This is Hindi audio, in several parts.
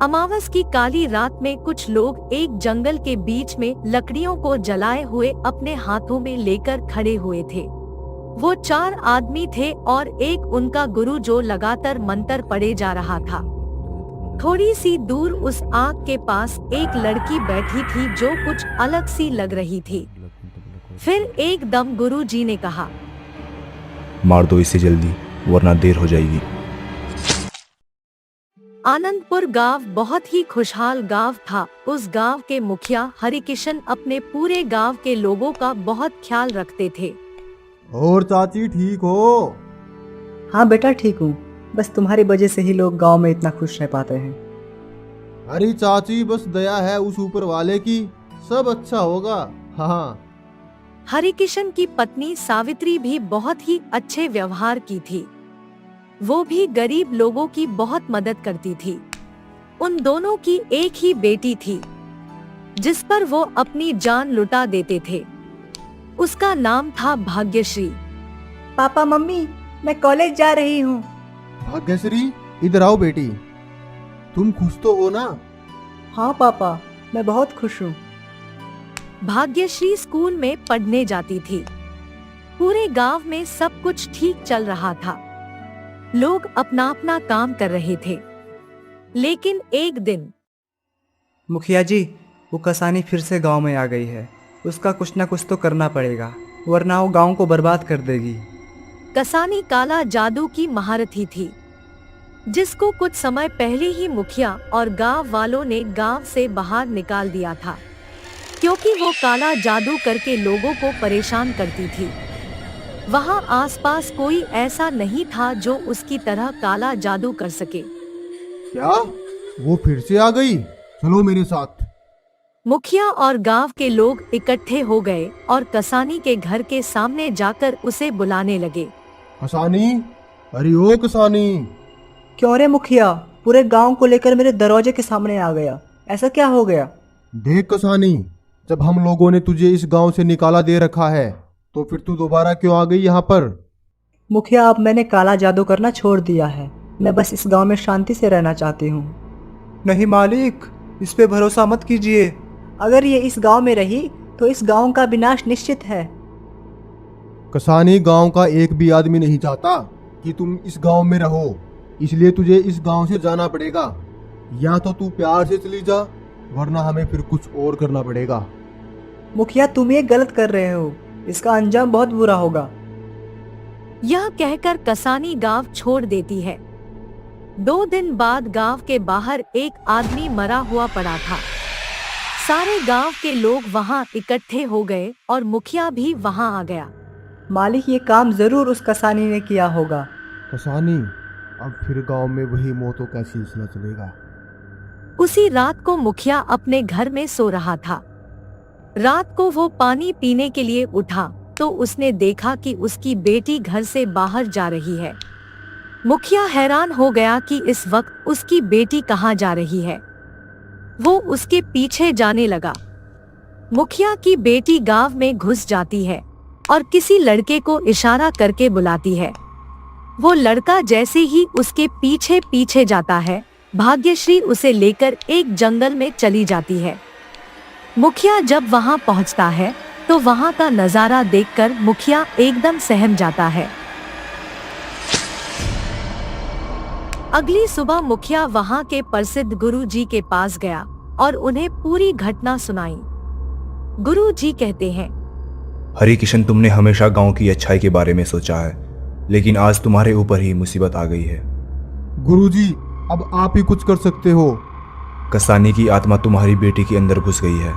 अमावस की काली रात में कुछ लोग एक जंगल के बीच में लकड़ियों को जलाए हुए अपने हाथों में लेकर खड़े हुए थे। वो 4 आदमी थे और एक उनका गुरु जो लगातार मंत्र पढ़े जा रहा था। थोड़ी सी दूर उस आग के पास एक लड़की बैठी थी जो कुछ अलग सी लग रही थी। फिर एकदम गुरु जी ने कहा, मार दो इसे जल्दी, वरना देर हो जाएगी। आनंदपुर गांव बहुत ही खुशहाल गांव था। उस गांव के मुखिया हरिकिशन अपने पूरे गांव के लोगों का बहुत ख्याल रखते थे। और चाची ठीक हो? हाँ बेटा ठीक हूँ, बस तुम्हारी वजह से ही लोग गांव में इतना खुश रह पाते हैं। अरे चाची बस दया है उस ऊपर वाले की, सब अच्छा होगा। हाँ। हरिकिशन की पत्नी सावित्री भी बहुत ही अच्छे व्यवहार की थी। वो भी गरीब लोगों की बहुत मदद करती थी। उन दोनों की एक ही बेटी थी जिस पर वो अपनी जान लुटा देते थे। उसका नाम था भाग्यश्री। पापा मम्मी, मैं कॉलेज जा रही हूँ। भाग्यश्री इधर आओ बेटी, तुम खुश तो हो ना? हाँ पापा, मैं बहुत खुश हूँ। भाग्यश्री स्कूल में पढ़ने जाती थी। पूरे गांव में सब कुछ ठीक चल रहा था। लोग अपना अपना काम कर रहे थे। लेकिन एक दिन मुखिया जी, वो कसानी फिर से गांव में आ गई है। उसका कुछ ना कुछ तो करना पड़ेगा, वरना वो गांव को बर्बाद कर देगी। कसानी काला जादू की महारथी थी जिसको कुछ समय पहले ही मुखिया और गांव वालों ने गांव से बाहर निकाल दिया था, क्योंकि वो काला जादू करके लोगों को परेशान करती थी। वहाँ आसपास कोई ऐसा नहीं था जो उसकी तरह काला जादू कर सके। क्या वो फिर से आ गई? चलो मेरे साथ। मुखिया और गांव के लोग इकट्ठे हो गए और कसानी के घर के सामने जाकर उसे बुलाने लगे। कसानी, अरे ओ कसानी। क्यों रे मुखिया, पूरे गांव को लेकर मेरे दरवाजे के सामने आ गया, ऐसा क्या हो गया? देख कसानी, जब हम लोगों ने तुझे इस गांव से निकाला दे रखा है तो फिर तू दोबारा क्यों आ गई यहाँ पर? मुखिया, अब मैंने काला जादू करना छोड़ दिया है। मैं बस इस गांव में शांति से रहना चाहती हूँ। नहीं मालिक, इस पे भरोसा मत कीजिए। अगर ये इस गांव में रही तो इस गांव का विनाश निश्चित है। कसानी, गांव का एक भी आदमी नहीं चाहता कि तुम इस गांव में रहो, इसलिए तुझे इस गांव से जाना पड़ेगा। या तो तू प्यार से चली जा, वरना हमें फिर कुछ और करना पड़ेगा। मुखिया, तुम ये गलत कर रहे हो, इसका अंजाम बहुत बुरा होगा। यह कहकर कसानी गांव छोड़ देती है। 2 दिन बाद गांव के बाहर एक आदमी मरा हुआ पड़ा था। सारे गांव के लोग वहां इकट्ठे हो गए और मुखिया भी वहां आ गया। मालिक, ये काम जरूर उस कसानी ने किया होगा। कसानी, अब फिर गांव में वही मौतों का सिलसिला चलेगा। उसी रात को मुखिया अपने घर में सो रहा था। रात को वो पानी पीने के लिए उठा तो उसने देखा कि उसकी बेटी घर से बाहर जा रही है। मुखिया हैरान हो गया कि इस वक्त उसकी बेटी कहाँ जा रही है। वो उसके पीछे जाने लगा। मुखिया की बेटी गांव में घुस जाती है और किसी लड़के को इशारा करके बुलाती है। वो लड़का जैसे ही उसके पीछे पीछे जाता है, भाग्यश्री उसे लेकर एक जंगल में चली जाती है। मुखिया जब वहां पहुंचता है तो वहां का नजारा देखकर मुखिया एकदम सहम जाता है। अगली सुबह मुखिया वहां के प्रसिद्ध गुरु जी के पास गया और उन्हें पूरी घटना सुनाई। गुरु जी कहते हैं, हरिकिशन, तुमने हमेशा गांव की अच्छाई के बारे में सोचा है, लेकिन आज तुम्हारे ऊपर ही मुसीबत आ गई है। गुरुजी, अब आप ही कुछ कर सकते हो। कसानी की आत्मा तुम्हारी बेटी के अंदर घुस गई है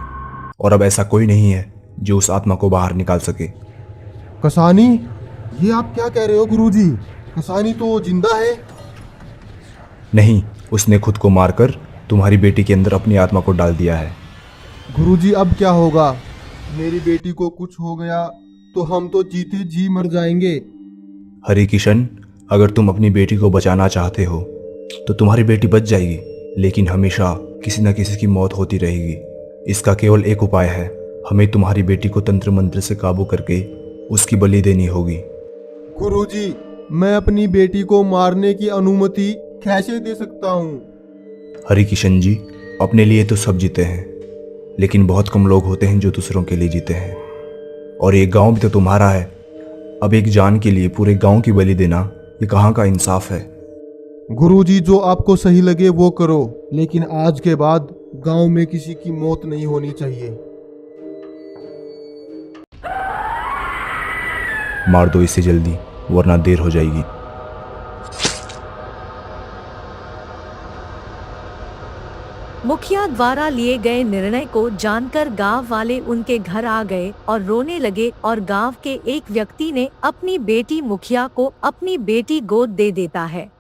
और अब ऐसा कोई नहीं है जो उस आत्मा को बाहर निकाल सके। कसानी, ये आप क्या कह रहे हो गुरुजी? कसानी तो जिंदा है। नहीं, उसने खुद को मारकर तुम्हारी बेटी के अंदर अपनी आत्मा को डाल दिया है। गुरुजी, अब क्या होगा? मेरी बेटी को कुछ हो गया तो हम तो जीते जी मर जाएंगे। हरिकिशन, अगर तुम अपनी बेटी को बचाना चाहते हो तो तुम्हारी बेटी बच जाएगी, लेकिन हमेशा किसी न किसी की मौत होती रहेगी। इसका केवल एक उपाय है, हमें तुम्हारी बेटी को तंत्र मंत्र से काबू करके उसकी बलि देनी होगी। गुरुजी, मैं अपनी बेटी को मारने की अनुमति कैसे दे सकता हूँ? हरि किशन जी, अपने लिए तो सब जीते हैं, लेकिन बहुत कम लोग होते हैं जो दूसरों के लिए जीते हैं। और ये गांव भी तो तुम्हारा है। अब एक जान के लिए पूरे गांव की बलि देना, ये कहाँ का इंसाफ है? गुरुजी, जो आपको सही लगे वो करो, लेकिन आज के बाद गांव में किसी की मौत नहीं होनी चाहिए। मार दो इसे जल्दी, वरना देर हो जाएगी। मुखिया द्वारा लिए गए निर्णय को जानकर गांव वाले उनके घर आ गए और रोने लगे और गांव के एक व्यक्ति ने अपनी बेटी मुखिया को अपनी बेटी गोद दे देता है।